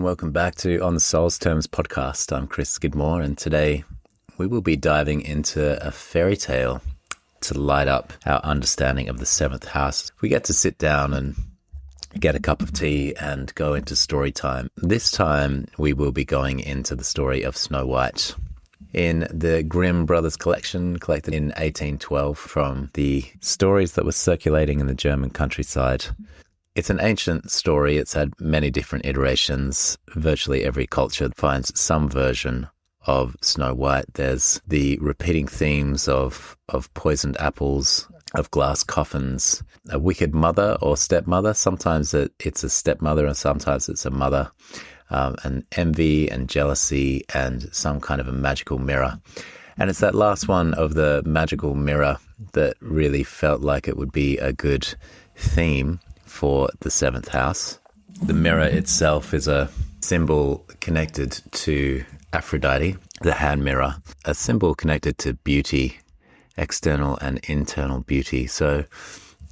welcome back to On the Soul's Terms podcast. I'm Chris Skidmore, and today we will be diving into a fairy tale to light up our understanding of the seventh house. We get to sit down and get a cup of tea and go into story time. This time we will be going into the story of Snow White in the Grimm Brothers collection, collected in 1812 from the stories that were circulating in the German countryside. It's an ancient story. It's had many different iterations. Virtually every culture finds some version of Snow White. There's the repeating themes of poisoned apples, of glass coffins, a wicked mother or stepmother. Sometimes it's a stepmother and sometimes it's a mother, and envy and jealousy and some kind of a magical mirror. And it's that last one of the magical mirror that really felt like it would be a good theme for the seventh house. The mirror itself is a symbol connected to Aphrodite, the hand mirror, a symbol connected to beauty, external and internal beauty. So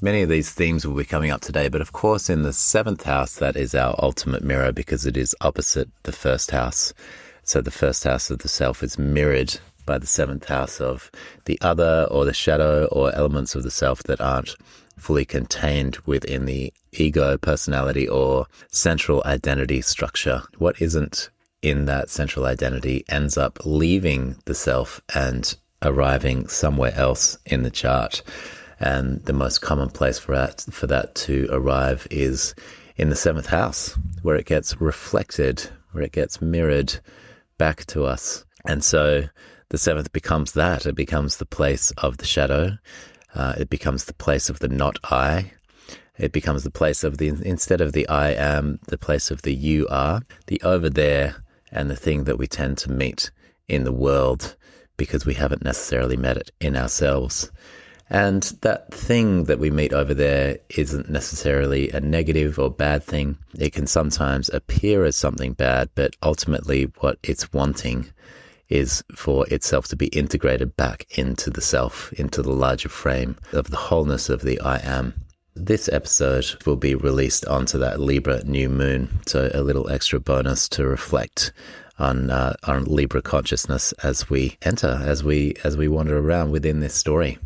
many of these themes will be coming up today, but of course in the seventh house, that is our ultimate mirror because it is opposite the first house. So the first house of the self is mirrored by the seventh house of the other or the shadow or elements of the self that aren't fully contained within the ego, personality, or central identity structure. What isn't in that central identity ends up leaving the self and arriving somewhere else in the chart. And the most common place for that to arrive is in the seventh house, where it gets reflected, where it gets mirrored back to us. And so the seventh becomes that. It becomes the place of the shadow. It becomes the place of the not I. It becomes the place of the, instead of the I am, the place of the you are, the over there, and the thing that we tend to meet in the world because we haven't necessarily met it in ourselves. And that thing that we meet over there isn't necessarily a negative or bad thing. It can sometimes appear as something bad, but ultimately what it's wanting is for itself to be integrated back into the self, into the larger frame of the wholeness of the I am. This episode will be released onto that Libra new moon, so a little extra bonus to reflect on Libra consciousness as we enter, as we wander around within this story.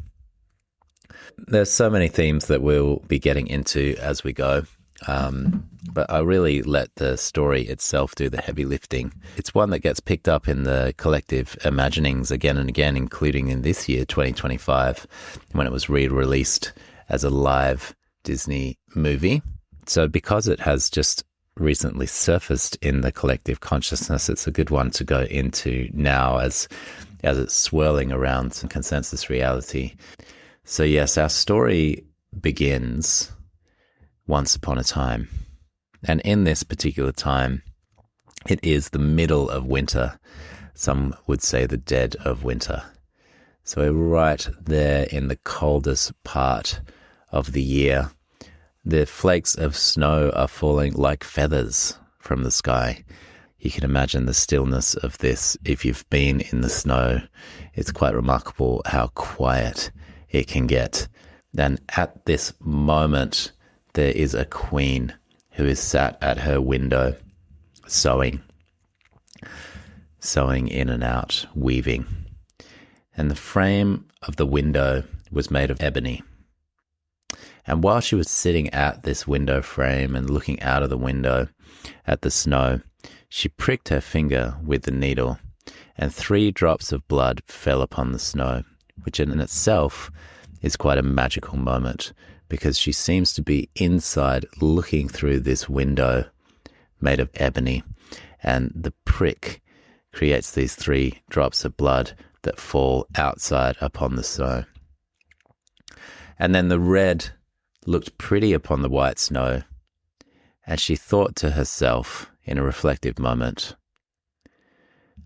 There's so many themes that we'll be getting into as we go. But I really let the story itself do the heavy lifting. It's one that gets picked up in the collective imaginings again and again, including in this year, 2025, when it was re-released as a live Disney movie. So because it has just recently surfaced in the collective consciousness, it's a good one to go into now as it's swirling around some consensus reality. So yes, our story begins once upon a time. And in this particular time, it is the middle of winter. Some would say the dead of winter. So we're right there in the coldest part of the year. The flakes of snow are falling like feathers from the sky. You can imagine the stillness of this. If you've been in the snow, it's quite remarkable how quiet it can get. And at this moment, there is a queen who is sat at her window, sewing in and out, weaving. And the frame of the window was made of ebony. And while she was sitting at this window frame and looking out of the window at the snow, she pricked her finger with the needle, and 3 drops of blood fell upon the snow, which in itself is quite a magical moment, because she seems to be inside looking through this window made of ebony, and the prick creates these 3 drops of blood that fall outside upon the snow. And then the red looked pretty upon the white snow, and she thought to herself in a reflective moment,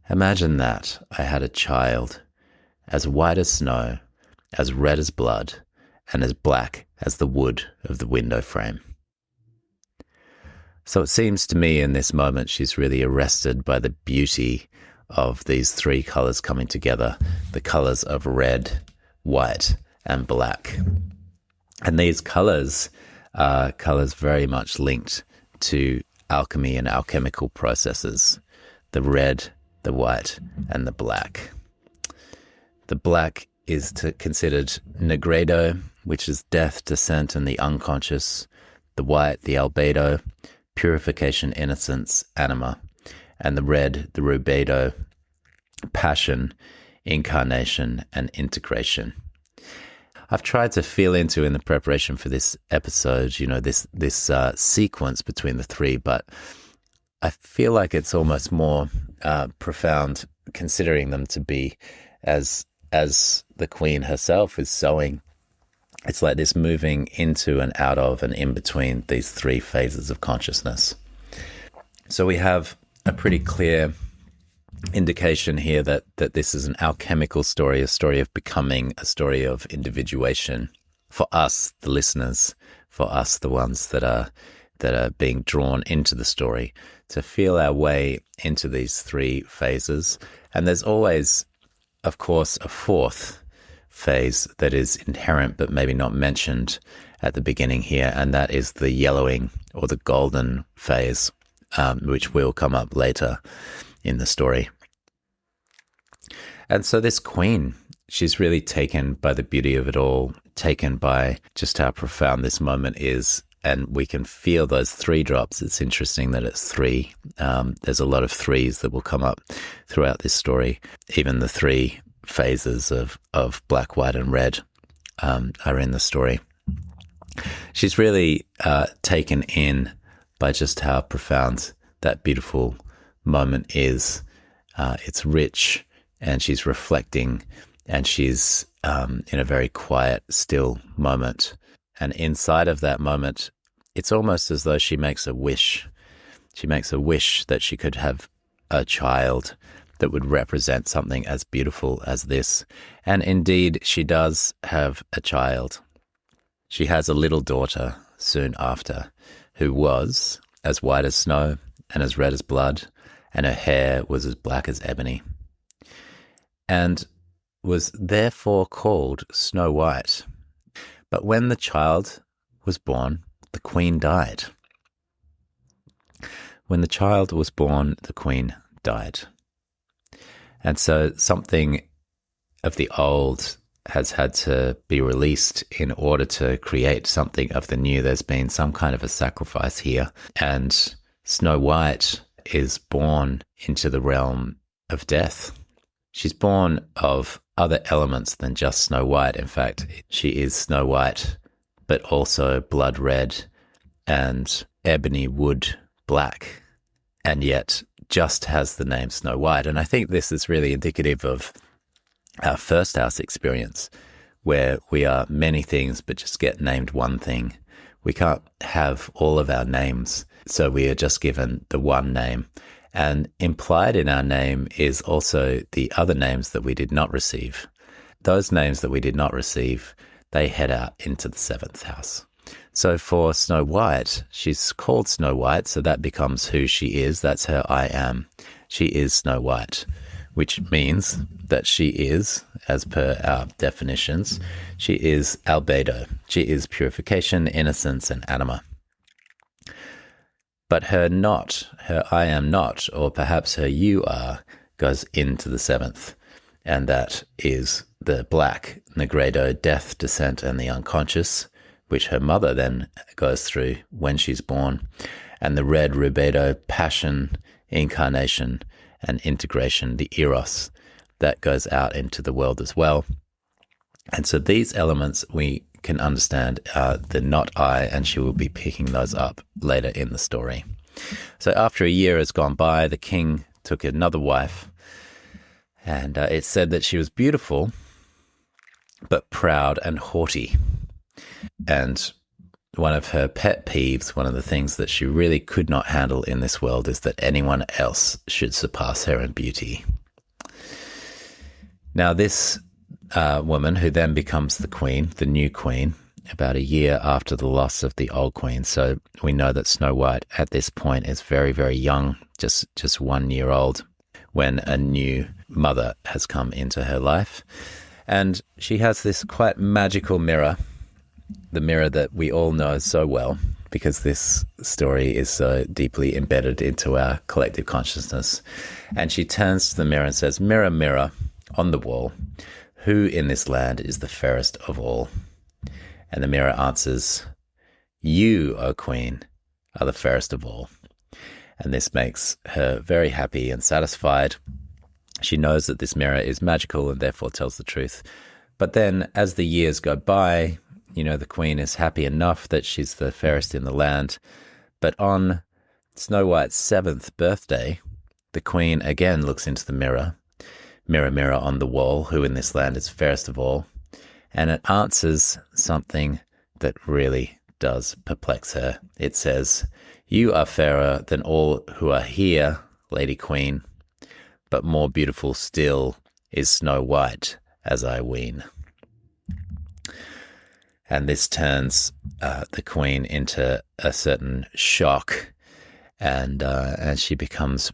imagine that I had a child as white as snow, as red as blood, and as black as the wood of the window frame. So it seems to me in this moment she's really arrested by the beauty of these 3 colors coming together, the colors of red, white, and black. And these colors are colors very much linked to alchemy and alchemical processes: the red, the white, and the black. The black is considered negredo, which is death, descent, and the unconscious. The white, the albedo, purification, innocence, anima. And the red, the rubedo, passion, incarnation, and integration. I've tried to feel into, in the preparation for this episode, this sequence between the three, but I feel like it's almost more profound, considering them to be as the Queen herself is sowing. It's like this moving into and out of and in between these three phases of consciousness. So we have a pretty clear indication here that this is an alchemical story, a story of becoming, a story of individuation for us, the listeners, for us, the ones that are being drawn into the story, to feel our way into these three phases. And there's always, of course, a fourth phase that is inherent but maybe not mentioned at the beginning here, and that is the yellowing or the golden phase, which will come up later in the story. And so this Queen, she's really taken by the beauty of it all, taken by just how profound this moment is, and we can feel those three drops. It's interesting that it's three. There's a lot of threes that will come up throughout this story. Even the three phases of black, white, and red are in the story. She's really taken in by just how profound that beautiful moment is. It's rich, and she's reflecting, and she's in a very quiet, still moment. And inside of that moment, it's almost as though she makes a wish. She makes a wish that she could have a child that would represent something as beautiful as this. And indeed, she does have a child. She has a little daughter soon after, who was as white as snow and as red as blood, and her hair was as black as ebony, and was therefore called Snow White. But when the child was born, the Queen died. When the child was born, the Queen died. And so something of the old has had to be released in order to create something of the new. There's been some kind of a sacrifice here. And Snow White is born into the realm of death. She's born of other elements than just Snow White. In fact, she is Snow White, but also blood red and ebony wood black, and yet just has the name Snow White. And I think this is really indicative of our first house experience, where we are many things but just get named one thing. We can't have all of our names, so we are just given the one name. And implied in our name is also the other names that we did not receive. Those names that we did not receive, they head out into the seventh house. So for Snow White, she's called Snow White, so that becomes who she is. That's her I am. She is Snow White, which means that she is, as per our definitions, she is albedo. She is purification, innocence, and anima. But her not, her I am not, or perhaps her you are, goes into the seventh. And that is the black, negredo, death, descent, and the unconscious, which her mother then goes through when she's born. And the red, rubedo, passion, incarnation, and integration, the eros, that goes out into the world as well. And so these elements we can understand are the not I, and she will be picking those up later in the story. So after a year has gone by, the king took another wife, and it's said that she was beautiful, but proud and haughty. And one of her pet peeves, one of the things that she really could not handle in this world, is that anyone else should surpass her in beauty. Now this woman, who then becomes the queen, the new queen, about a year after the loss of the old queen. So we know that Snow White at this point is very, very young, just 1 year old, when a new mother has come into her life. And she has this quite magical mirror, the mirror that we all know so well because this story is so deeply embedded into our collective consciousness. And she turns to the mirror and says, "Mirror, mirror on the wall, who in this land is the fairest of all?" And the mirror answers, "You, O Queen, are the fairest of all." And this makes her very happy and satisfied. She knows that this mirror is magical and therefore tells the truth. But then as the years go by, the queen is happy enough that she's the fairest in the land. But on Snow White's 7th birthday, the queen again looks into the mirror. "Mirror, mirror on the wall, who in this land is fairest of all?" And it answers something that really does perplex her. It says, "You are fairer than all who are here, Lady Queen, but more beautiful still is Snow White, as I ween." And this turns the queen into a certain shock, and she becomes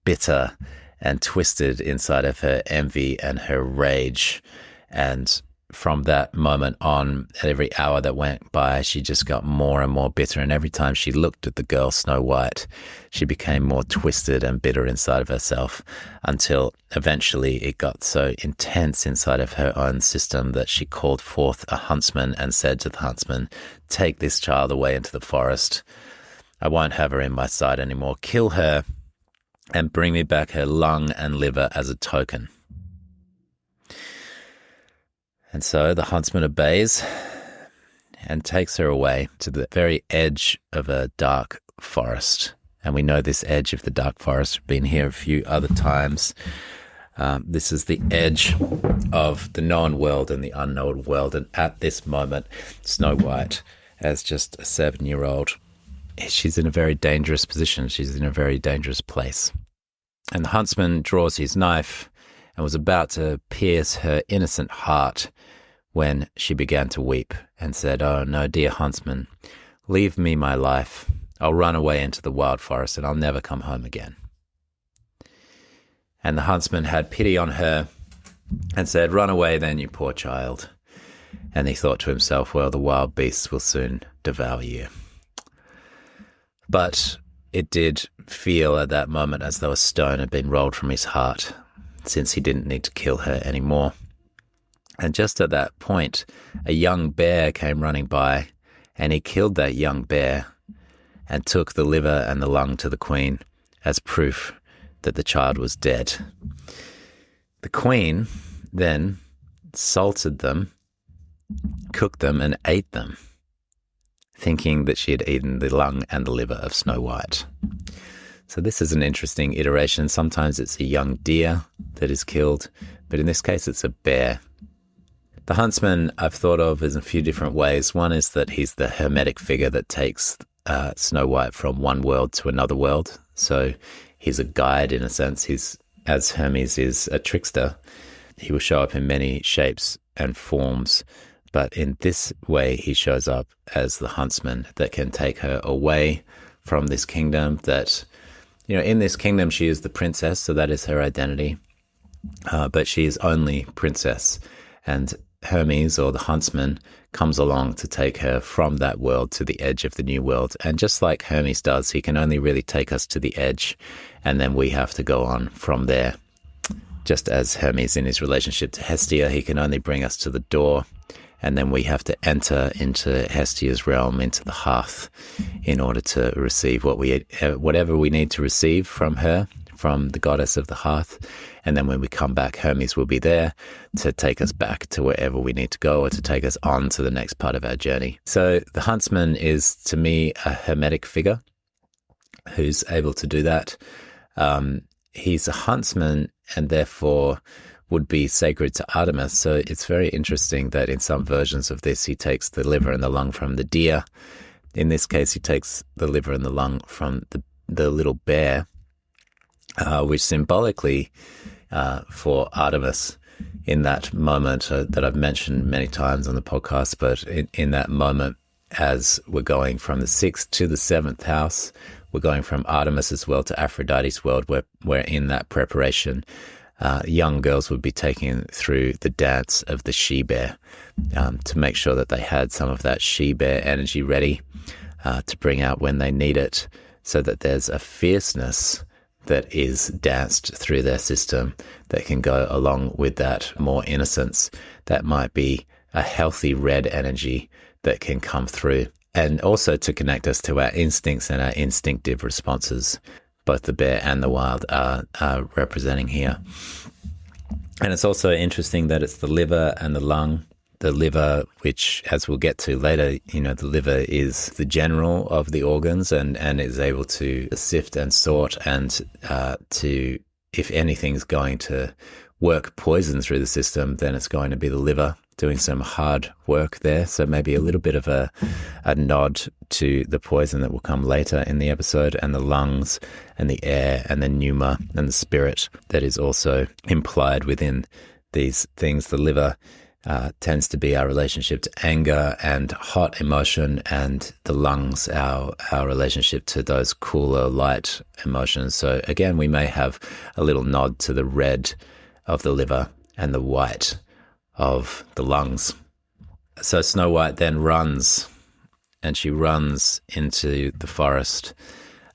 bitter and twisted inside of her envy and her rage. And from that moment on, every hour that went by, she just got more and more bitter. And every time she looked at the girl Snow White, she became more twisted and bitter inside of herself, until eventually it got so intense inside of her own system that she called forth a huntsman and said to the huntsman, "Take this child away into the forest. I won't have her in my sight anymore. Kill her and bring me back her lung and liver as a token." And so the huntsman obeys and takes her away to the very edge of a dark forest. And we know this edge of the dark forest. We've been here a few other times. This is the edge of the known world and the unknown world. And at this moment, Snow White, as just a 7-year-old, she's in a very dangerous position. She's in a very dangerous place. And the huntsman draws his knife and was about to pierce her innocent heart when she began to weep and said, "Oh no, dear huntsman, leave me my life. I'll run away into the wild forest and I'll never come home again." And the huntsman had pity on her and said, "Run away then, you poor child." And he thought to himself, well, the wild beasts will soon devour you. But it did feel at that moment as though a stone had been rolled from his heart, since he didn't need to kill her anymore. And just at that point, a young bear came running by, and he killed that young bear and took the liver and the lung to the queen as proof that the child was dead. The queen then salted them, cooked them, and ate them, thinking that she had eaten the lung and the liver of Snow White. So this is an interesting iteration. Sometimes it's a young deer that is killed, but in this case it's a bear. The huntsman I've thought of in a few different ways. One is that he's the hermetic figure that takes Snow White from one world to another world. So he's a guide in a sense. As Hermes is a trickster, he will show up in many shapes and forms, but in this way he shows up as the huntsman that can take her away from this kingdom. That, in this kingdom she is the princess, so that is her identity, but she is only princess, and Hermes, or the huntsman, comes along to take her from that world to the edge of the new world. And just like Hermes does, he can only really take us to the edge, and then we have to go on from there. Just as Hermes in his relationship to Hestia, he can only bring us to the door, and then we have to enter into Hestia's realm, into the hearth, in order to receive whatever we need to receive from her, from the goddess of the hearth. And then when we come back, Hermes will be there to take us back to wherever we need to go, or to take us on to the next part of our journey. So the huntsman is, to me, a hermetic figure who's able to do that. He's a huntsman and therefore would be sacred to Artemis. So it's very interesting that in some versions of this, he takes the liver and the lung from the deer. In this case, he takes the liver and the lung from the little bear, which symbolically for Artemis in that moment that I've mentioned many times on the podcast, but in that moment, as we're going from the 6th to the 7th house, we're going from Artemis's world to Aphrodite's world. We're in that preparation young girls would be taken through the dance of the she-bear to make sure that they had some of that she-bear energy ready to bring out when they need it, so that there's a fierceness that is danced through their system that can go along with that more innocence. That might be a healthy red energy that can come through, and also to connect us to our instincts and our instinctive responses. Both the bear and the wild are representing here. And it's also interesting that it's the liver and the lung. The liver, which, as we'll get to later, the liver is the general of the organs and is able to sift and sort and to, if anything's going to work poison through the system, then it's going to be the liver doing some hard work there. So maybe a little bit of a nod to the poison that will come later in the episode, and the lungs and the air and the pneuma and the spirit that is also implied within these things. The liver tends to be our relationship to anger and hot emotion, and the lungs our relationship to those cooler, light emotions. So again, we may have a little nod to the red of the liver and the white of the lungs. So Snow White then runs, and she runs into the forest.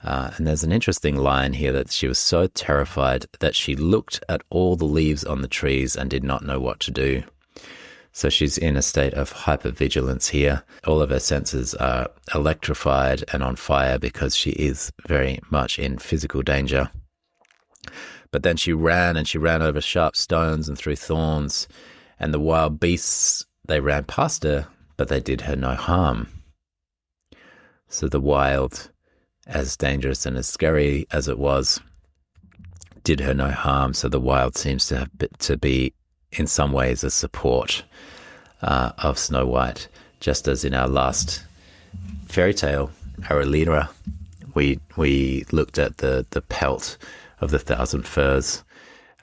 And there's an interesting line here that she was so terrified that she looked at all the leaves on the trees and did not know what to do. So she's in a state of hypervigilance here. All of her senses are electrified and on fire because she is very much in physical danger. But then she ran over sharp stones and through thorns, and the wild beasts, they ran past her, but they did her no harm. So the wild, as dangerous and as scary as it was, did her no harm. So the wild seems to be in some ways a support of Snow White, just as in our last fairy tale, Aralira, we looked at the pelt of the thousand furs,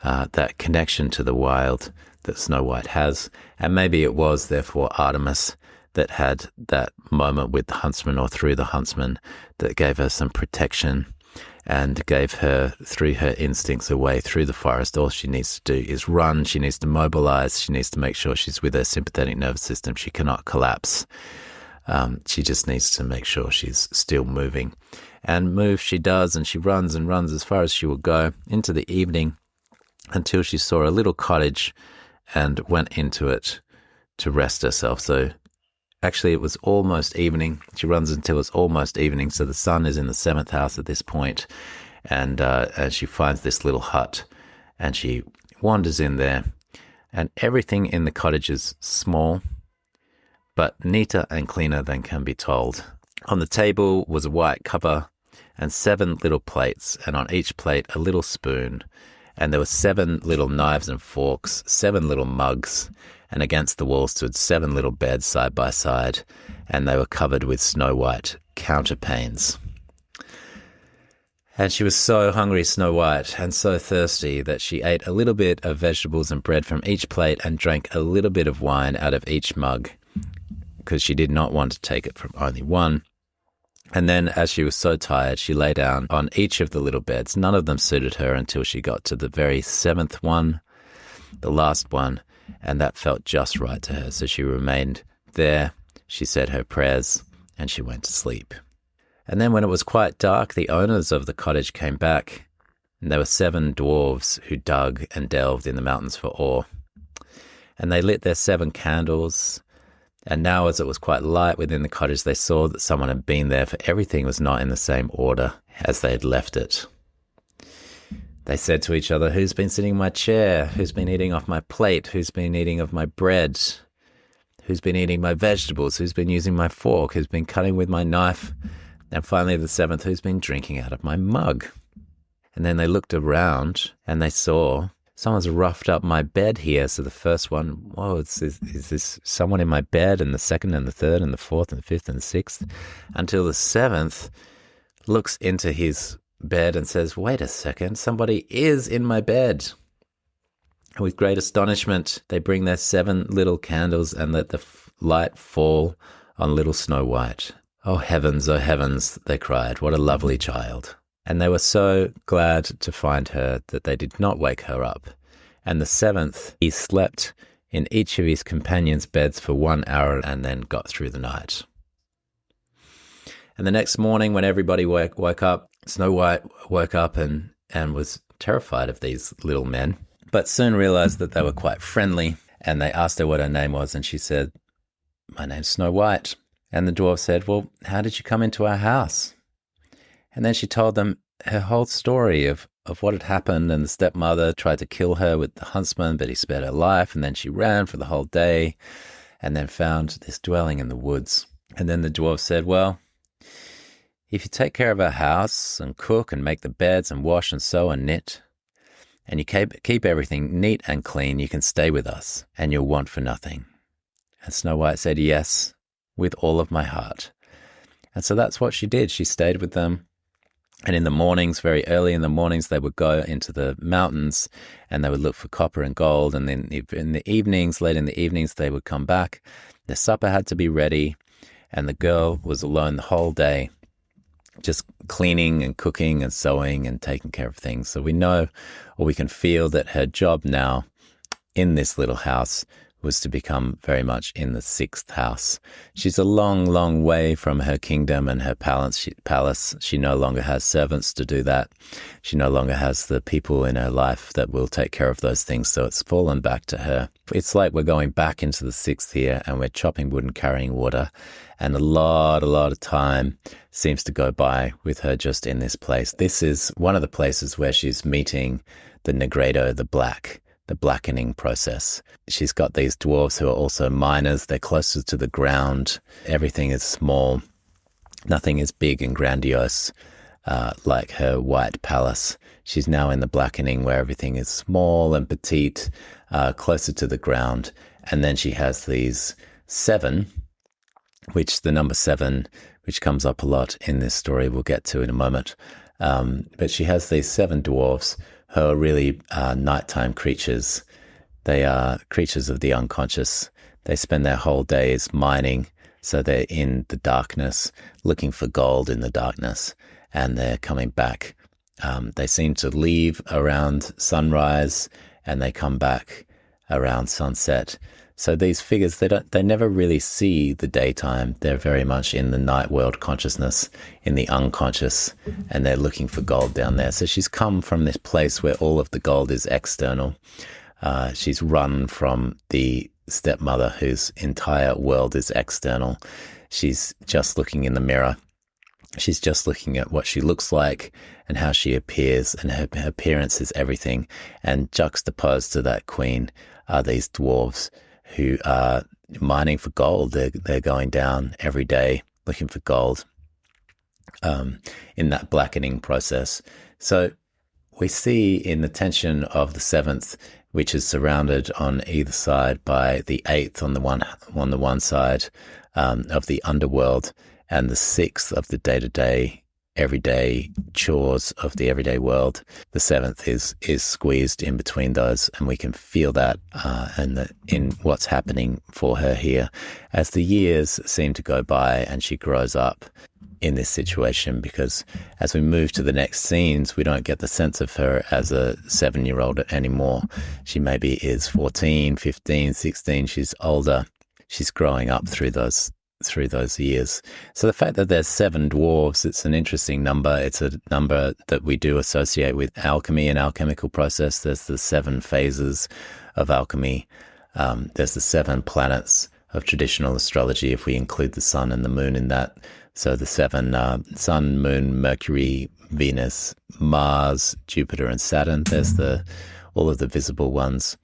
that connection to the wild that Snow White has. And maybe it was therefore Artemis that had that moment with the huntsman, or through the huntsman, that gave her some protection and gave her, through her instincts, a way through the forest. All she needs to do is run. She needs to mobilize. She needs to make sure she's with her sympathetic nervous system. She cannot collapse. She just needs to make sure she's still moving. And move she does, and she runs and runs as far as she will go into the evening, until she saw a little cottage and went into it to rest herself. So actually it was almost evening. She runs until it's almost evening. So the sun is in the 7th house at this point. And she finds this little hut, and she wanders in there. And everything in the cottage is small, but neater and cleaner than can be told. On the table was a white cover and 7 little plates, and on each plate a little spoon. And there were 7 little knives and forks, 7 little mugs, and against the wall stood 7 little beds side by side, and they were covered with snow white counterpanes. And she was so hungry, Snow White, and so thirsty that she ate a little bit of vegetables and bread from each plate and drank a little bit of wine out of each mug, because she did not want to take it from only one. And then, as she was so tired, she lay down on each of the little beds. None of them suited her until she got to the very 7th one, the last one, and that felt just right to her. So she remained there, she said her prayers, and she went to sleep. And then when it was quite dark, the owners of the cottage came back, and there were 7 dwarves who dug and delved in the mountains for ore. And they lit their 7 candles. And now, as it was quite light within the cottage, they saw that someone had been there, for everything was not in the same order as they had left it. They said to each other, "Who's been sitting in my chair? Who's been eating off my plate? Who's been eating of my bread? Who's been eating my vegetables? Who's been using my fork? Who's been cutting with my knife? And finally, the 7th, who's been drinking out of my mug?" And then they looked around and they saw, "Someone's roughed up my bed here." So the first one, whoa, is this someone in my bed? And the 2nd and the 3rd and the 4th and the 5th and the 6th, until the 7th looks into his bed and says, "Wait a second, somebody is in my bed." And with great astonishment, they bring their 7 little candles and let the light fall on little Snow White. "Oh heavens, they cried, "what a lovely child." And they were so glad to find her that they did not wake her up, And the seventh, he slept in each of his companions' beds for 1 hour and then got through the night. And the next morning when everybody woke up, Snow White woke up and was terrified of these little men, but soon realized that they were quite friendly. And they asked her what her name was, and she said, "My name's Snow White." And the dwarf said, "Well, how did you come into our house?" And then she told them her whole story of what had happened, and the stepmother tried to kill her with the huntsman, but he spared her life, and then she ran for the whole day and then found this dwelling in the woods. And then the dwarf said, "Well, if you take care of our house and cook and make the beds and wash and sew and knit, and you keep everything neat and clean, you can stay with us and you'll want for nothing." And Snow White said, "Yes, with all of my heart." And so that's what she did. She stayed with them. And in the mornings, very early in the mornings, they would go into the mountains and they would look for copper and gold. And then in the evenings, late in the evenings, they would come back. Their supper had to be ready. And the girl was alone the whole day, just cleaning and cooking and sewing and taking care of things. So we know, or we can feel, that her job now in this little house was to become very much in the sixth house. She's a long, long way from her kingdom and her palace. She no longer has servants to do that. She no longer has the people in her life that will take care of those things. So it's fallen back to her. It's like we're going back into the sixth here and we're chopping wood and carrying water. And a lot of time seems to go by with her just in this place. This is one of the places where she's meeting the negredo, the blackening process. She's got these dwarves who are also miners. They're closer to the ground. Everything is small. Nothing is big and grandiose like her white palace. She's now in the blackening where everything is small and petite, closer to the ground. And then she has these seven, which the number seven, which comes up a lot in this story, we'll get to in a moment. But she has these seven dwarves who are really nighttime creatures. They are creatures of the unconscious. They spend their whole days mining, so they're in the darkness, looking for gold in the darkness, and they're coming back. They seem to leave around sunrise, and they come back around sunset. So these figures, they never really see the daytime. They're very much in the night world consciousness, in the unconscious, and they're looking for gold down there. So she's come from this place where all of the gold is external. She's run from the stepmother whose entire world is external. She's just looking in the mirror. She's just looking at what she looks like and how she appears, and her appearance is everything. And juxtaposed to that queen are these dwarves who are mining for gold. They're going down every day looking for gold in that blackening process. So we see in the tension of the seventh, which is surrounded on either side by the eighth on the one side of the underworld, and the sixth of the day-to-day, everyday chores of the everyday world. The seventh is squeezed in between those, and we can feel that in what's happening for her here as the years seem to go by and she grows up in this situation, because as we move to the next scenes, we don't get the sense of her as a 7-year-old anymore. She maybe is 14, 15, 16. She's older. She's growing up through those years. So the fact that there's 7 dwarves, it's an interesting number. It's a number that we do associate with alchemy and alchemical process. There's the 7 phases of alchemy. There's the 7 planets of traditional astrology, if we include the sun and the moon in that. So the 7 sun, moon, Mercury, Venus, Mars, Jupiter, and Saturn. There's all of the visible ones.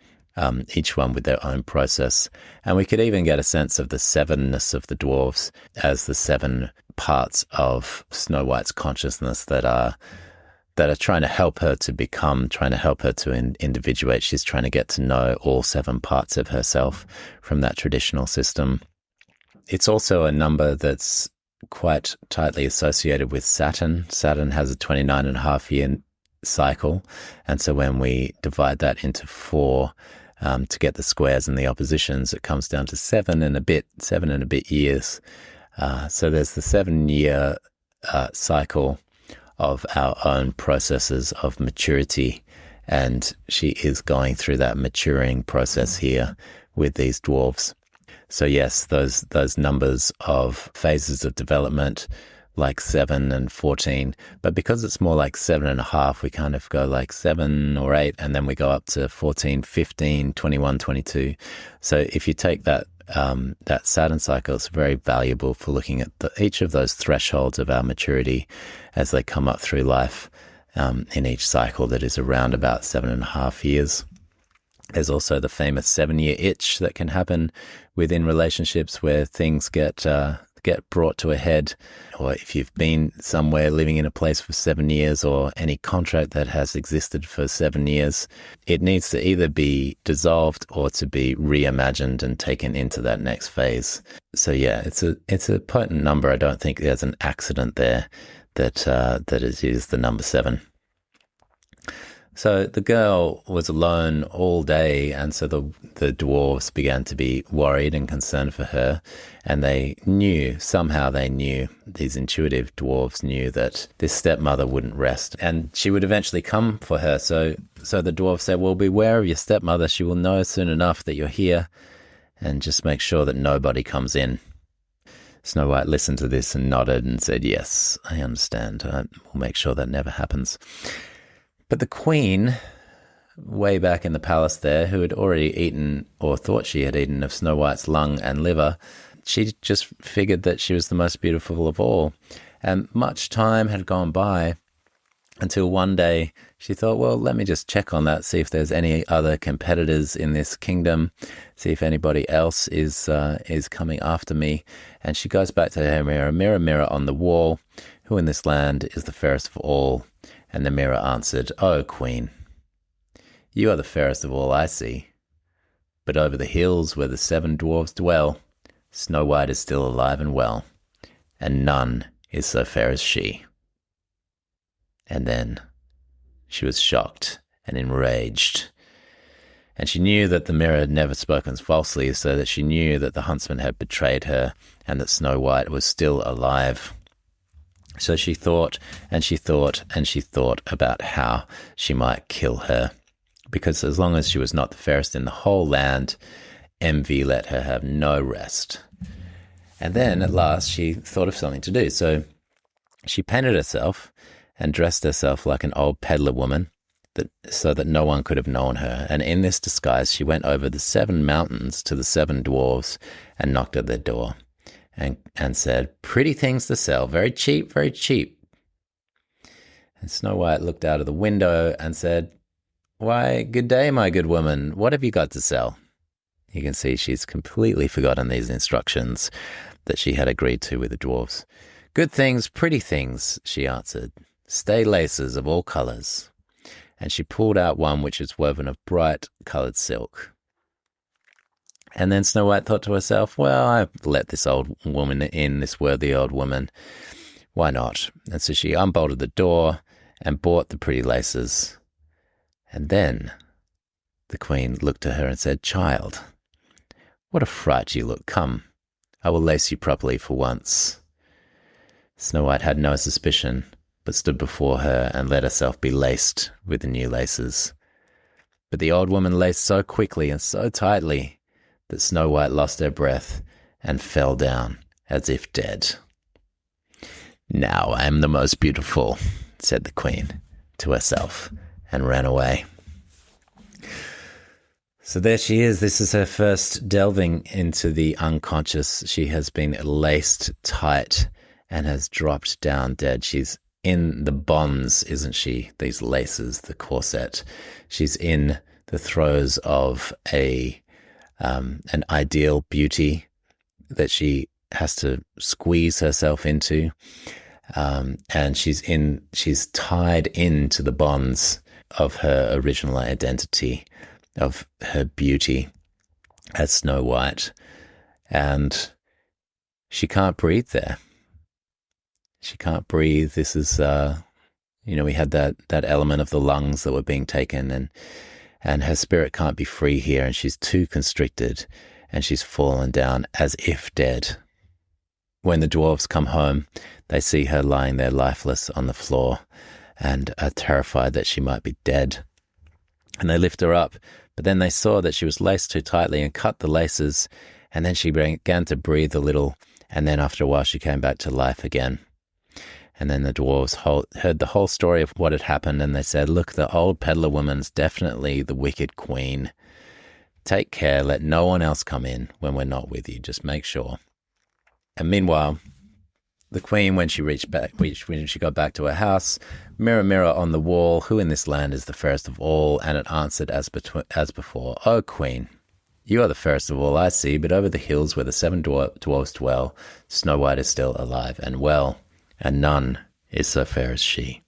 Each one with their own process. And we could even get a sense of the 7-ness of the dwarves as the 7 parts of Snow White's consciousness that are trying to help her to become, trying to help her to individuate. She's trying to get to know all 7 parts of herself from that traditional system. It's also a number that's quite tightly associated with Saturn. Saturn has a 29.5-year cycle. And so when we divide that into 4, to get the squares and the oppositions, it comes down to 7 and a bit years. So there's the 7-year cycle of our own processes of maturity And she is going through that maturing process here with these dwarves. So yes, those numbers of phases of development, like 7 and 14, but because it's more like 7.5, we kind of go like 7 or 8, and then we go up to 14, 15, 21, 22. So if you take that Saturn cycle, it's very valuable for looking at each of those thresholds of our maturity as they come up through life in each cycle that is around about 7.5 years. There's also the famous 7-year itch that can happen within relationships where things get brought to a head, or if you've been somewhere living in a place for 7 years, or any contract that has existed for 7 years, it needs to either be dissolved or to be reimagined and taken into that next phase. So yeah, it's a potent number. I don't think there's an accident there that it is the number 7. So the girl was alone all day, and so the dwarves began to be worried and concerned for her, and somehow they knew, these intuitive dwarves knew that this stepmother wouldn't rest, and she would eventually come for her. So the dwarves said, well, beware of your stepmother. She will know soon enough that you're here, and just make sure that nobody comes in. Snow White listened to this and nodded and said, yes, I understand. We'll make sure that never happens. But the queen, way back in the palace there, who had already eaten, or thought she had eaten, of Snow White's lung and liver, she just figured that she was the most beautiful of all. And much time had gone by until one day she thought, well, let me just check on that, see if there's any other competitors in this kingdom, see if anybody else is coming after me. And she goes back to her mirror, mirror, mirror on the wall, who in this land is the fairest of all? And the mirror answered, oh, queen, you are the fairest of all I see. But over the hills where the 7 dwarves dwell, Snow White is still alive and well, and none is so fair as she. And then she was shocked and enraged, and she knew that the mirror had never spoken falsely, so that she knew that the huntsman had betrayed her and that Snow White was still alive. So she thought and she thought and she thought about how she might kill her, because as long as she was not the fairest in the whole land, envy let her have no rest. And then at last she thought of something to do. So she painted herself and dressed herself like an old peddler woman, so that no one could have known her. And in this disguise she went over the 7 mountains to the 7 dwarves and knocked at their door. And said, pretty things to sell, very cheap, very cheap. And Snow White looked out of the window and said, why, good day, my good woman. What have you got to sell? You can see she's completely forgotten these instructions that she had agreed to with the dwarves. Good things, pretty things, she answered. Stay laces of all colours. And she pulled out one which was woven of bright coloured silk. And then Snow White thought to herself, well, I've let this old woman in, this worthy old woman. Why not? And so she unbolted the door and bought the pretty laces. And then the queen looked to her and said, child, what a fright you look. Come, I will lace you properly for once. Snow White had no suspicion, but stood before her and let herself be laced with the new laces. But the old woman laced so quickly and so tightly that Snow White lost her breath and fell down as if dead. Now I am the most beautiful, said the queen to herself, and ran away. So there she is. This is her first delving into the unconscious. She has been laced tight and has dropped down dead. She's in the bonds, isn't she? These laces, the corset. She's in the throes of an ideal beauty that she has to squeeze herself into, and she's tied into the bonds of her original identity, of her beauty as Snow White, and she can't breathe there. She can't breathe. This is, we had that element of the lungs that were being taken, and her spirit can't be free here, and she's too constricted, and she's fallen down as if dead. When the dwarves come home, they see her lying there lifeless on the floor and are terrified that she might be dead. And they lift her up, but then they saw that she was laced too tightly and cut the laces, and then she began to breathe a little, and then after a while she came back to life again. And then the dwarves heard the whole story of what had happened, and they said, look, the old peddler woman's definitely the wicked queen. Take care, let no one else come in when we're not with you, just make sure. And meanwhile, the queen, when she got back to her house, mirror, mirror on the wall, who in this land is the fairest of all? And it answered as before, O queen, you are the fairest of all I see, but over the hills where the 7 dwarves dwell, Snow White is still alive and well, and none is so fair as she.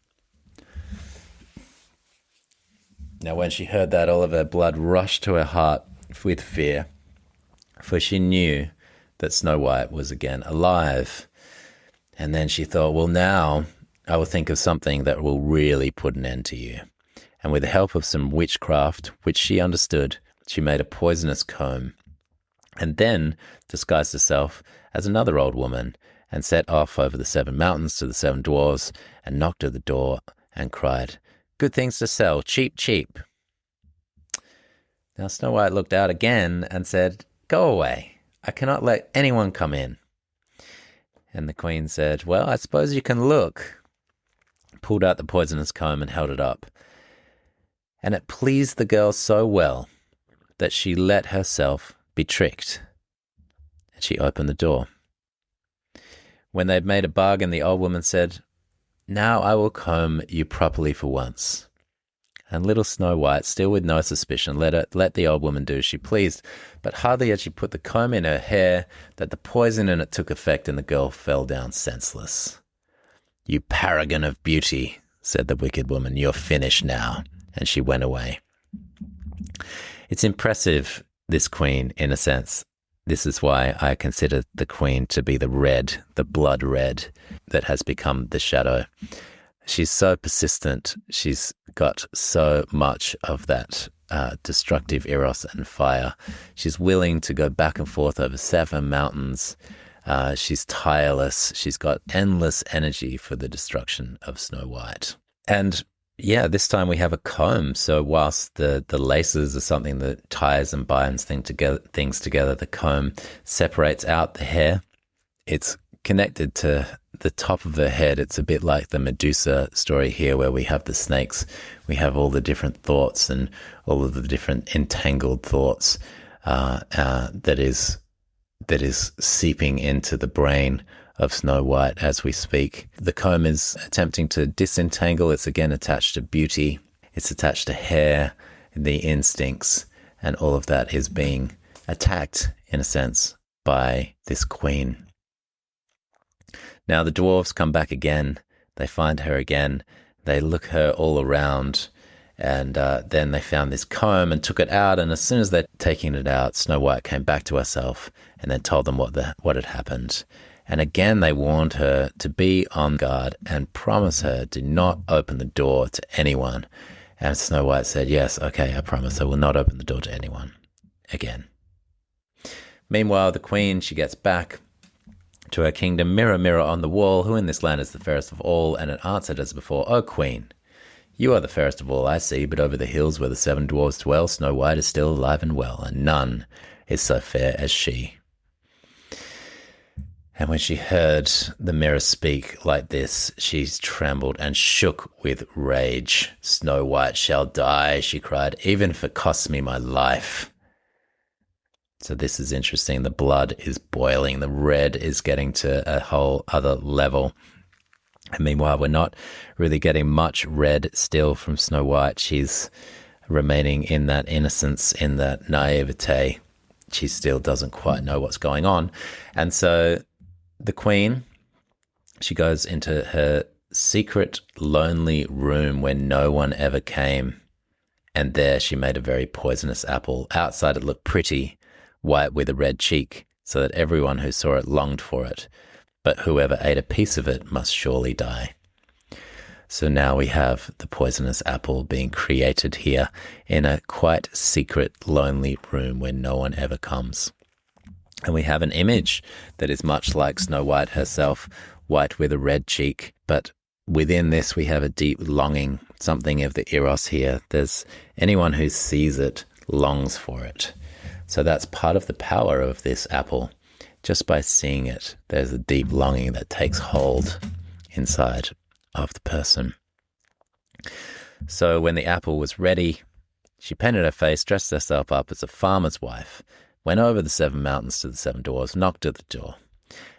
Now when she heard that, all of her blood rushed to her heart with fear, for she knew that Snow White was again alive. And then she thought, well, now I will think of something that will really put an end to you. And with the help of some witchcraft, which she understood, she made a poisonous comb, and then disguised herself as another old woman and set off over the 7 mountains to the 7 dwarves and knocked at the door and cried, good things to sell, cheap, cheap. Now Snow White looked out again and said, go away, I cannot let anyone come in. And the queen said, well, I suppose you can look. Pulled out the poisonous comb and held it up. And it pleased the girl so well that she let herself be tricked. And she opened the door. When they'd made a bargain, the old woman said, now I will comb you properly for once. And little Snow White, still with no suspicion, let the old woman do as she pleased. But hardly had she put the comb in her hair that the poison in it took effect and the girl fell down senseless. You paragon of beauty, said the wicked woman, you're finished now. And she went away. It's impressive, this queen, in a sense. This is why I consider the queen to be the red, the blood red that has become the shadow. She's so persistent. She's got so much of that destructive eros and fire. She's willing to go back and forth over 7 mountains. She's tireless. She's got endless energy for the destruction of Snow White. And yeah, this time we have a comb. So whilst the laces are something that ties and binds things together, the comb separates out the hair. It's connected to the top of her head. It's a bit like the Medusa story here, where we have the snakes. We have all the different thoughts and all of the different entangled thoughts that is seeping into the brain of Snow White as we speak. The comb is attempting to disentangle. It's again attached to beauty. It's attached to hair, the instincts, and all of that is being attacked, in a sense, by this queen. Now the dwarves come back again. They find her again. They look her all around, and then they found this comb and took it out. And as soon as they're taking it out, Snow White came back to herself and then told them what had happened. And again they warned her to be on guard and promise her, do not open the door to anyone. And Snow White said, yes, okay, I promise I will not open the door to anyone again. Meanwhile, the queen, she gets back to her kingdom. Mirror, mirror on the wall, who in this land is the fairest of all? And it answered as before, O queen, you are the fairest of all I see, but over the hills where the 7 dwarves dwell, Snow White is still alive and well, and none is so fair as she. And when she heard the mirror speak like this, she trembled and shook with rage. Snow White shall die, she cried, even if it costs me my life. So this is interesting. The blood is boiling. The red is getting to a whole other level. And meanwhile, we're not really getting much red still from Snow White. She's remaining in that innocence, in that naivete. She still doesn't quite know what's going on. And so the queen, she goes into her secret, lonely room where no one ever came. And there she made a very poisonous apple. Outside it looked pretty, white with a red cheek, so that everyone who saw it longed for it. But whoever ate a piece of it must surely die. So now we have the poisonous apple being created here in a quite secret, lonely room where no one ever comes. And we have an image that is much like Snow White herself, white with a red cheek, but within this we have a deep longing, something of the eros here. There's anyone who sees it longs for it. So that's part of the power of this apple. Just by seeing it, there's a deep longing that takes hold inside of the person. So when the apple was ready, she painted her face, dressed herself up as a farmer's wife, went over the 7 mountains to the 7 dwarfs, knocked at the door.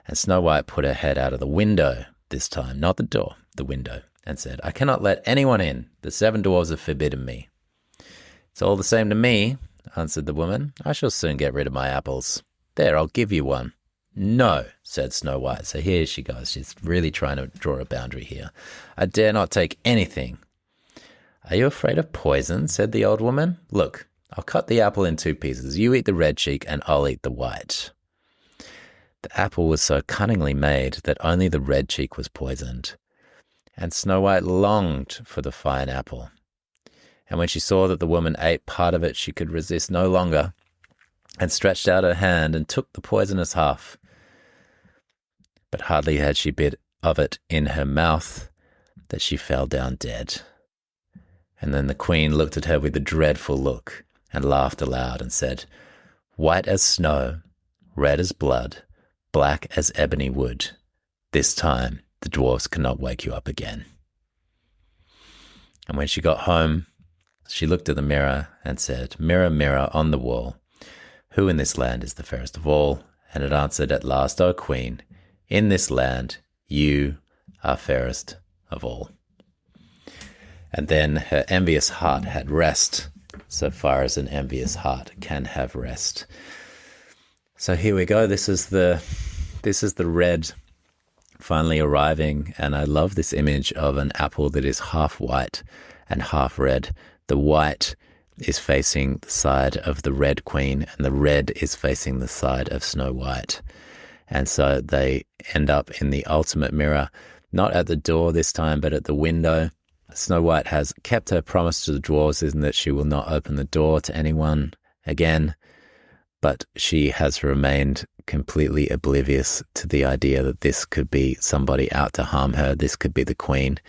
And Snow White put her head out of the window this time, not the door, the window, and said, "I cannot let anyone in. The 7 dwarfs have forbidden me." "It's all the same to me," answered the woman. "I shall soon get rid of my apples. There, I'll give you one." "No," said Snow White. So here she goes. She's really trying to draw a boundary here. "I dare not take anything." "Are you afraid of poison?" said the old woman. "Look, I'll cut the apple in 2 pieces. You eat the red cheek and I'll eat the white." The apple was so cunningly made that only the red cheek was poisoned. And Snow White longed for the fine apple. And when she saw that the woman ate part of it, she could resist no longer, and stretched out her hand and took the poisonous half. But hardly had she bit of it in her mouth that she fell down dead. And then the queen looked at her with a dreadful look and laughed aloud and said, "White as snow, red as blood, black as ebony wood. This time the dwarfs cannot wake you up again." And when she got home, she looked at the mirror and said, "Mirror, mirror on the wall, who in this land is the fairest of all?" And it answered at last, "O queen, in this land you are fairest of all." And then her envious heart had rest, so far as an envious heart can have rest. So here we go. This is the red finally arriving, and I love this image of an apple that is half white and half red. The white is facing the side of the Red Queen, and the red is facing the side of Snow White. And so they end up in the ultimate mirror, not at the door this time, but at the window. Snow White has kept her promise to the dwarves, isn't that she will not open the door to anyone again, but she has remained completely oblivious to the idea that this could be somebody out to harm her. This could be the queen.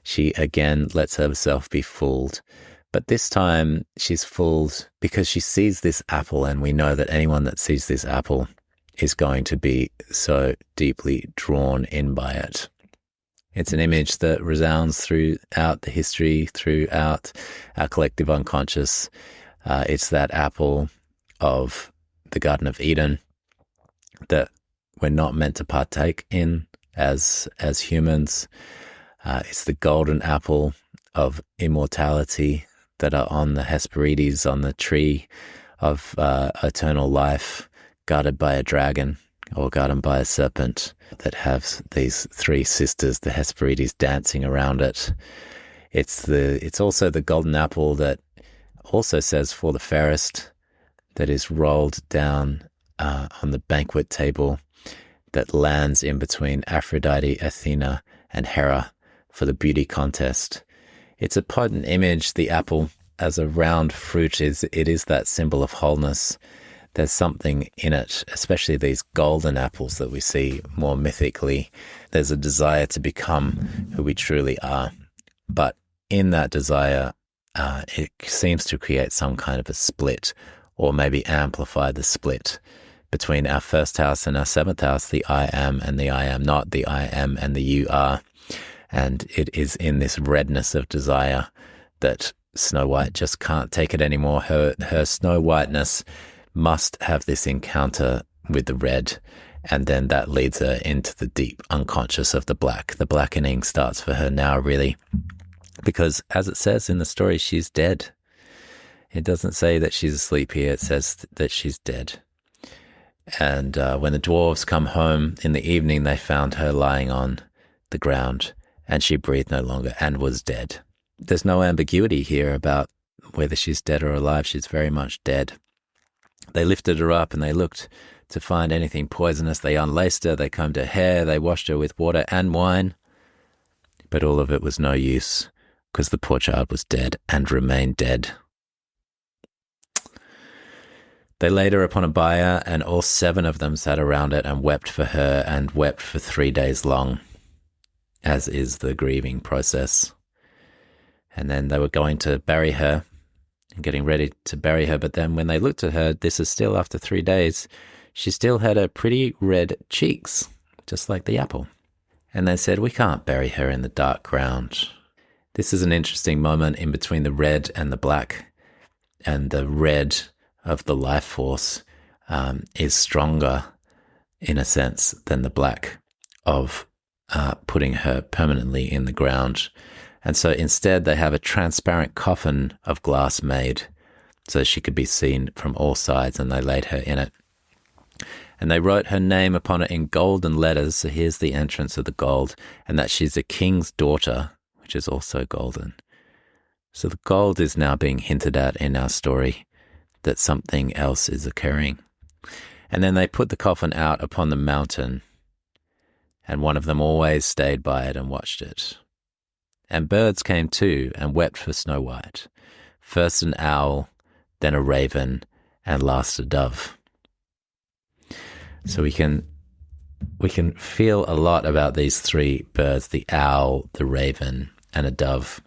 She again lets herself be fooled. But this time she's fooled because she sees this apple, and we know that anyone that sees this apple is going to be so deeply drawn in by it. It's an image that resounds throughout the history, throughout our collective unconscious. It's that apple of the Garden of Eden that we're not meant to partake in as humans. It's the golden apple of immortality that are on the Hesperides, on the tree of eternal life, guarded by a dragon or guarded by a serpent, that have these 3 sisters, the Hesperides, dancing around it. It's also the golden apple that also says "for the fairest," that is rolled down on the banquet table, that lands in between Aphrodite, Athena, and Hera for the beauty contest. It's a potent image. The apple as a round fruit is that symbol of wholeness. There's something in it, especially these golden apples that we see more mythically. There's a desire to become who we truly are. But in that desire, it seems to create some kind of a split, or maybe amplify the split between our first house and our 7th house, the I am and the I am not, the I am and the you are. And it is in this redness of desire that Snow White just can't take it anymore. Her snow whiteness must have this encounter with the red, and then that leads her into the deep unconscious of the black. The blackening starts for her now, really, because as it says in the story, she's dead. It doesn't say that she's asleep here. It says that she's dead. And when the dwarves come home in the evening, they found her lying on the ground, and she breathed no longer and was dead. There's no ambiguity here about whether she's dead or alive. She's very much dead. They lifted her up and they looked to find anything poisonous. They unlaced her, they combed her hair, they washed her with water and wine. But all of it was no use, because the poor child was dead and remained dead. They laid her upon a bier, and all 7 of them sat around it and wept for her, and wept for 3 days long. as is the grieving process. And then they were going to bury her and getting ready to bury her. But then when they looked at her, this is still after 3 days, she still had her pretty red cheeks, just like the apple. And they said, we can't bury her in the dark ground. This is an interesting moment in between the red and the black. And the red of the life force is stronger, in a sense, than the black of putting her permanently in the ground. And so instead they have a transparent coffin of glass made so she could be seen from all sides, and they laid her in it. And they wrote her name upon it in golden letters, so here's the entrance of the gold, and that she's a king's daughter, which is also golden. So the gold is now being hinted at in our story, that something else is occurring. And then they put the coffin out upon the mountain, and one of them always stayed by it and watched it. And birds came too and wept for Snow White, first an owl, then a raven, and last a dove. So we can feel a lot about these three birds, the owl, the raven, and a dove.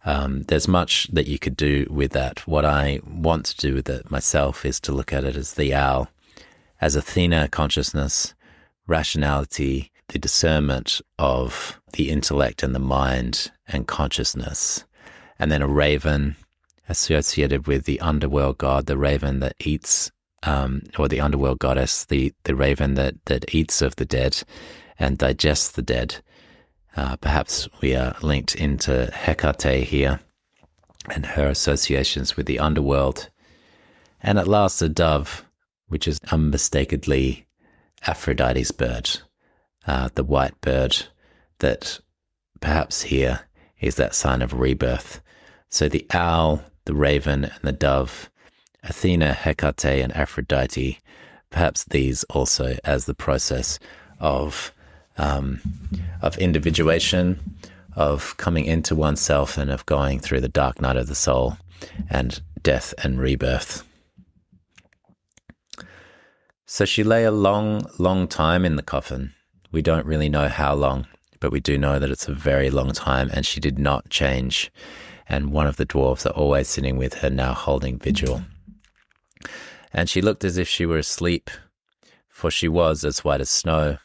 There's much that you could do with that. What I want to do with it myself is to look at it as the owl, as Athena consciousness, rationality, the discernment of the intellect and the mind and consciousness. And then a raven associated with the underworld god, the raven that eats, or the underworld goddess, the raven that eats of the dead and digests the dead. Perhaps we are linked into Hecate here and her associations with the underworld. And at last a dove, which is unmistakably Aphrodite's bird, the white bird that perhaps here is that sign of rebirth. So the owl, the raven, and the dove, Athena, Hecate, and Aphrodite, perhaps these also as the process of individuation, of coming into oneself, and of going through the dark night of the soul and death and rebirth. So she lay a long, long time in the coffin. We don't really know how long, but we do know that it's a very long time, and she did not change. And one of the dwarves are always sitting with her, now holding vigil. And she looked as if she were asleep, for she was as white as snow,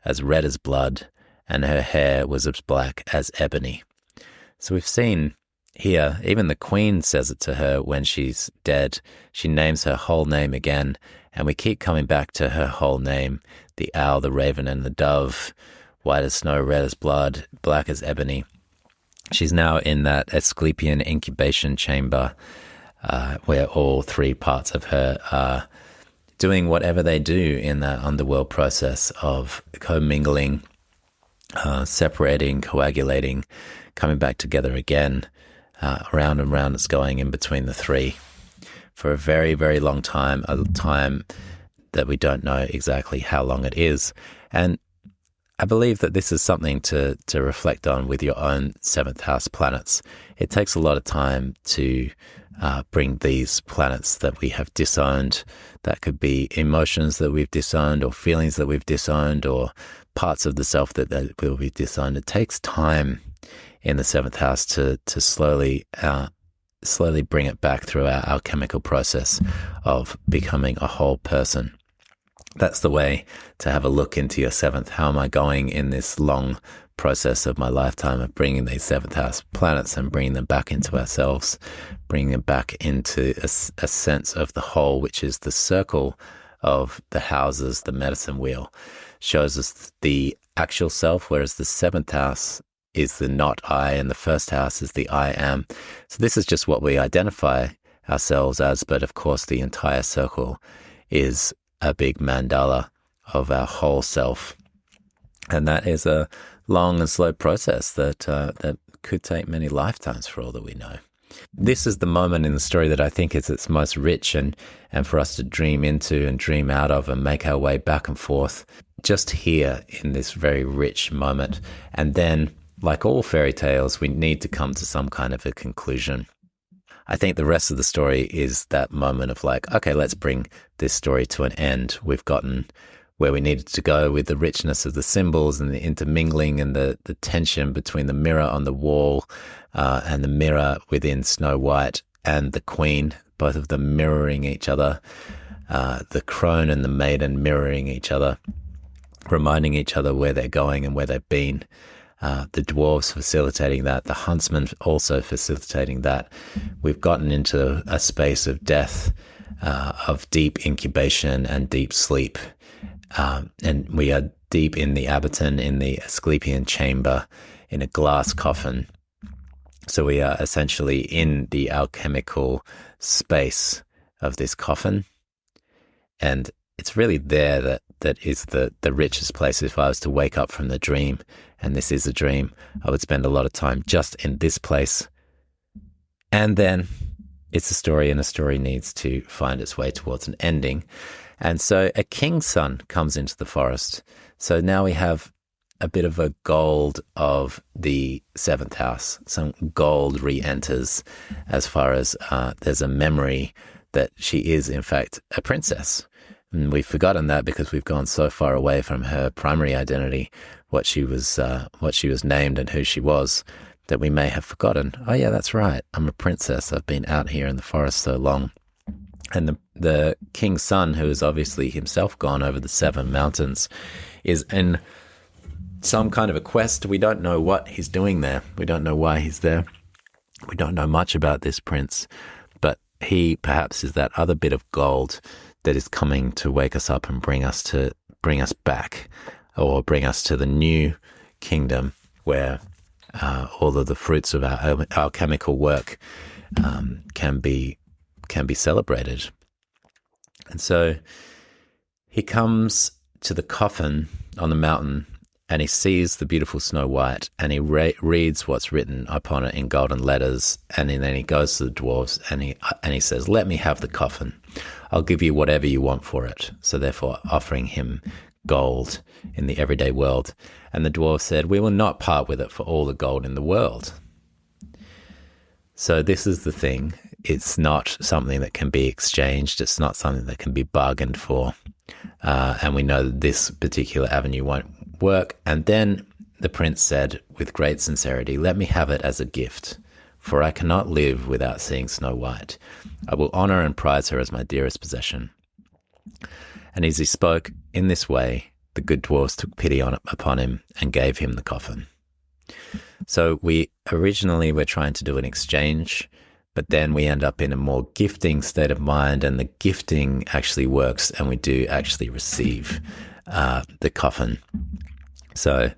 as red as blood, and her hair was as black as ebony. So we've seen here, even the queen says it to her when she's dead. She names her whole name again, and we keep coming back to her whole name, the owl, the raven, and the dove, white as snow, red as blood, black as ebony. She's now in that Asclepian incubation chamber where all three parts of her are doing whatever they do in that underworld process of commingling, separating, coagulating, coming back together again. Round and round it's going in between the three for a very, very long time, a time that we don't know exactly how long it is. And I believe that this is something to reflect on with your own seventh house planets. It takes a lot of time to bring these planets that we have disowned. That could be emotions that we've disowned, or feelings that we've disowned, or parts of the self that will be disowned. It takes time in the seventh house to slowly bring it back through our alchemical process of becoming a whole person. That's the way to have a look into your seventh. How am I going in this long process of my lifetime of bringing these seventh house planets and bringing them back into ourselves, bringing them back into a sense of the whole, which is the circle of the houses, the medicine wheel, shows us the actual self, whereas the seventh house is the not I, and the first house is the I am. So this is just what we identify ourselves as, but of course the entire circle is a big mandala of our whole self. And that is a long and slow process that could take many lifetimes for all that we know. This is the moment in the story that I think is its most rich and for us to dream into and dream out of and make our way back and forth just here in this very rich moment. And then, like all fairy tales, we need to come to some kind of a conclusion. I think the rest of the story is that moment of like, okay, let's bring this story to an end. We've gotten where we needed to go with the richness of the symbols and the intermingling and the tension between the mirror on the wall and the mirror within Snow White and the Queen, both of them mirroring each other, the crone and the maiden mirroring each other, reminding each other where they're going and where they've been. The dwarves facilitating that, the huntsman also facilitating that. We've gotten into a space of death, of deep incubation and deep sleep. And we are deep in the Abaton, in the Asclepian chamber, in a glass coffin. So we are essentially in the alchemical space of this coffin. And it's really there that is the richest place. If I was to wake up from the dream, and this is a dream, I would spend a lot of time just in this place. And then it's a story, and a story needs to find its way towards an ending. And so a king's son comes into the forest. So now we have a bit of a gold of the seventh house. Some gold re-enters as far as there's a memory that she is, in fact, a princess. And we've forgotten that because we've gone so far away from her primary identity, what she was named and who she was, that we may have forgotten, oh yeah, that's right, I'm a princess. I've been out here in the forest so long. And the king's son, who is obviously himself gone over the 7 mountains, is in some kind of a quest. We don't know what he's doing there. We don't know why he's there. We don't know much about this prince, but he perhaps is that other bit of gold that is coming to wake us up and bring us back, or bring us to the new kingdom where all of the fruits of our alchemical work can be celebrated. And so he comes to the coffin on the mountain, and he sees the beautiful Snow White, and he reads what's written upon it in golden letters, and then he goes to the dwarves and he says, "Let me have the coffin. I'll give you whatever you want for it." So therefore offering him gold in the everyday world. And the dwarves said, "We will not part with it for all the gold in the world." So this is the thing. It's not something that can be exchanged. It's not something that can be bargained for. And we know that this particular avenue won't work. And then the prince said with great sincerity, "Let me have it as a gift, for I cannot live without seeing Snow White. I will honor and prize her as my dearest possession." And as he spoke in this way, the good dwarves took pity upon him and gave him the coffin. So we originally were trying to do an exchange, but then we end up in a more gifting state of mind, and the gifting actually works, and we do actually receive the coffin. So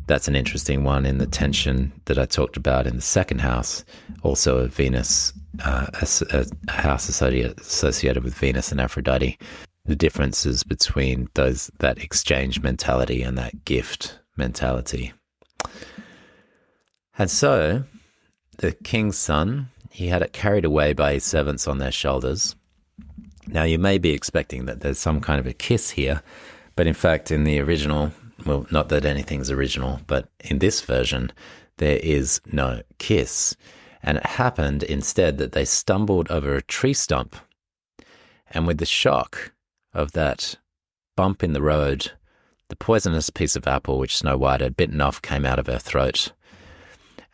that's an interesting one in the tension that I talked about in the second house, also a Venus, a house associated with Venus and Aphrodite. The differences between that exchange mentality and that gift mentality. And so the king's son, he had it carried away by his servants on their shoulders. Now you may be expecting that there's some kind of a kiss here, but in fact in the original, well, not that anything's original, but in this version, there is no kiss. And it happened instead that they stumbled over a tree stump. And with the shock of that bump in the road, the poisonous piece of apple which Snow White had bitten off came out of her throat.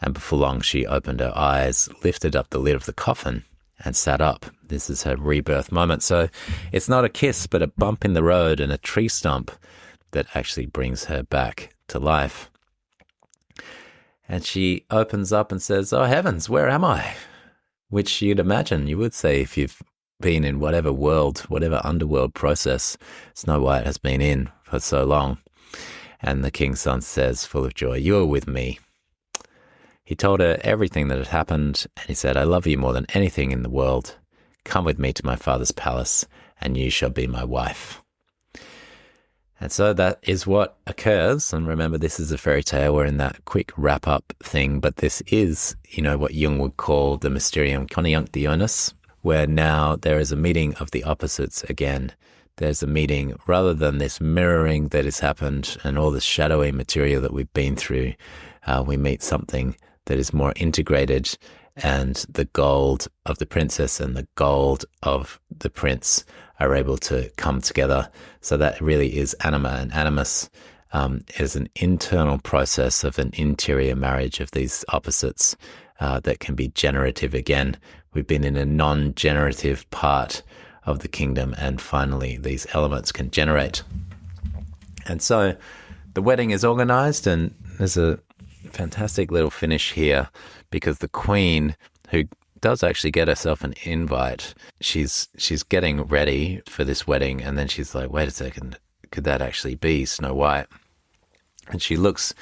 And before long, she opened her eyes, lifted up the lid of the coffin, and sat up. This is her rebirth moment. So it's not a kiss, but a bump in the road and a tree stump that actually brings her back to life. And she opens up and says, "Oh heavens, where am I?" Which you'd imagine, you would say, if you've been in whatever world, whatever underworld process Snow White has been in for so long. And the king's son says, full of joy, "You are with me." He told her everything that had happened, and he said, "I love you more than anything in the world. Come with me to my father's palace, and you shall be my wife." And so that is what occurs. And remember, this is a fairy tale. We're in that quick wrap-up thing, but this is, what Jung would call the mysterium conjunctionis, where now there is a meeting of the opposites again. There's a meeting, rather than this mirroring that has happened and all the shadowy material that we've been through, we meet something that is more integrated and the gold of the princess and the gold of the prince are able to come together. So that really is anima, and animus is an internal process of an interior marriage of these opposites that can be generative again. We've been in a non-generative part of the kingdom, and finally these elements can generate. And so the wedding is organized, and there's a fantastic little finish here because the queen, who does actually get herself an invite, she's getting ready for this wedding, and then she's like, wait a second, could that actually be Snow White? And she looks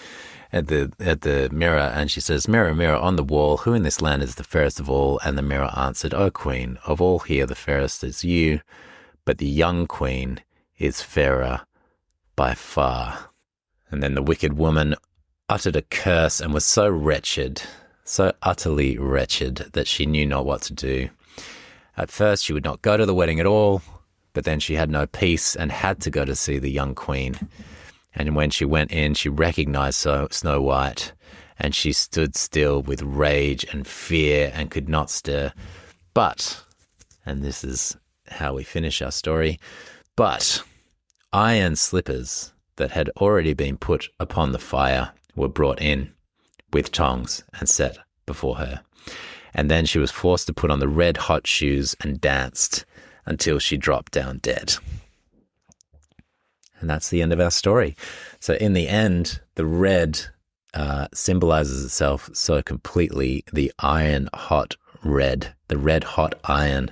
at the mirror and she says, mirror, mirror on the wall, who in this land is the fairest of all? And the mirror answered, O queen, of all here the fairest is you, but the young queen is fairer by far. And then the wicked woman uttered a curse and was so wretched, so utterly wretched, that she knew not what to do. At first she would not go to the wedding at all, but then she had no peace and had to go to see the young queen. And when she went in, she recognized Snow White, and she stood still with rage and fear and could not stir. But, and this is how we finish our story, but iron slippers that had already been put upon the fire were brought in with tongs and set before her. And then she was forced to put on the red hot shoes and danced until she dropped down dead. And that's the end of our story. So in the end, the red symbolizes itself so completely, the iron hot red, the red hot iron.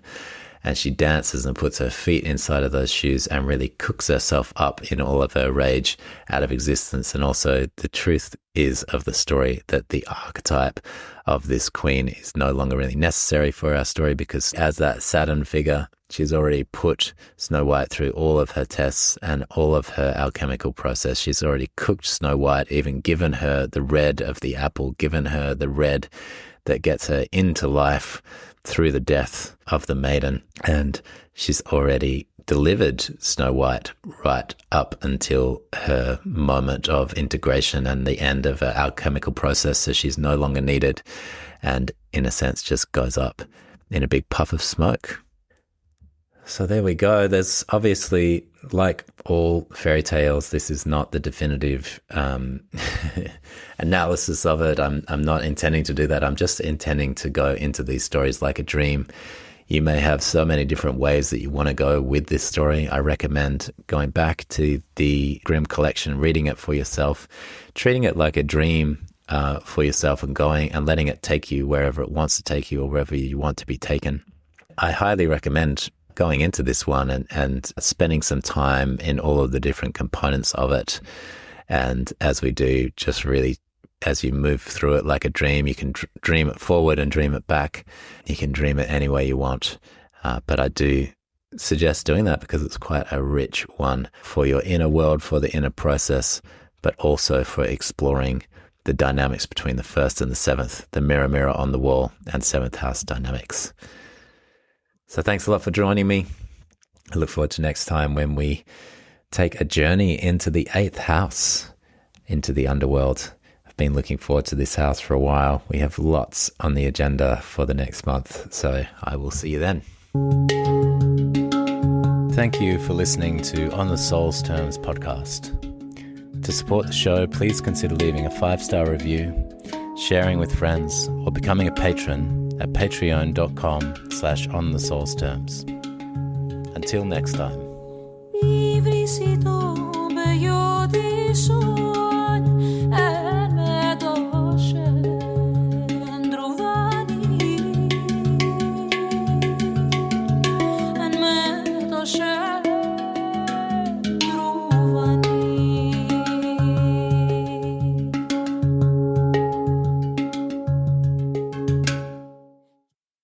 And she dances and puts her feet inside of those shoes and really cooks herself up in all of her rage out of existence. And also the truth is of the story that the archetype of this queen is no longer really necessary for our story, because as that Saturn figure, she's already put Snow White through all of her tests and all of her alchemical process. She's already cooked Snow White, even given her the red of the apple, given her the red that gets her into life through the death of the maiden. And she's already delivered Snow White right up until her moment of integration and the end of her alchemical process. So she's no longer needed, and in a sense just goes up in a big puff of smoke. So there we go. There's obviously, like all fairy tales, this is not the definitive analysis of it. I'm not intending to do that. I'm just intending to go into these stories like a dream. You may have so many different ways that you want to go with this story. I recommend going back to the Grimm collection, reading it for yourself, treating it like a dream for yourself, and going and letting it take you wherever it wants to take you or wherever you want to be taken. I highly recommend going into this one and spending some time in all of the different components of it. And as we do, just really, as you move through it like a dream, you can dream it forward and dream it back. You can dream it any way you want. But I do suggest doing that because it's quite a rich one for your inner world, for the inner process, but also for exploring the dynamics between the first and the seventh, the mirror, mirror on the wall, and seventh house dynamics. So thanks a lot for joining me. I look forward to next time when we take a journey into the 8th house, into the underworld. I've been looking forward to this house for a while. We have lots on the agenda for the next month, so I will see you then. Thank you for listening to On the Soul's Terms podcast. To support the show, please consider leaving a 5-star review, sharing with friends, or becoming a patron at patreon.com/onthesoulsterms. Until next time.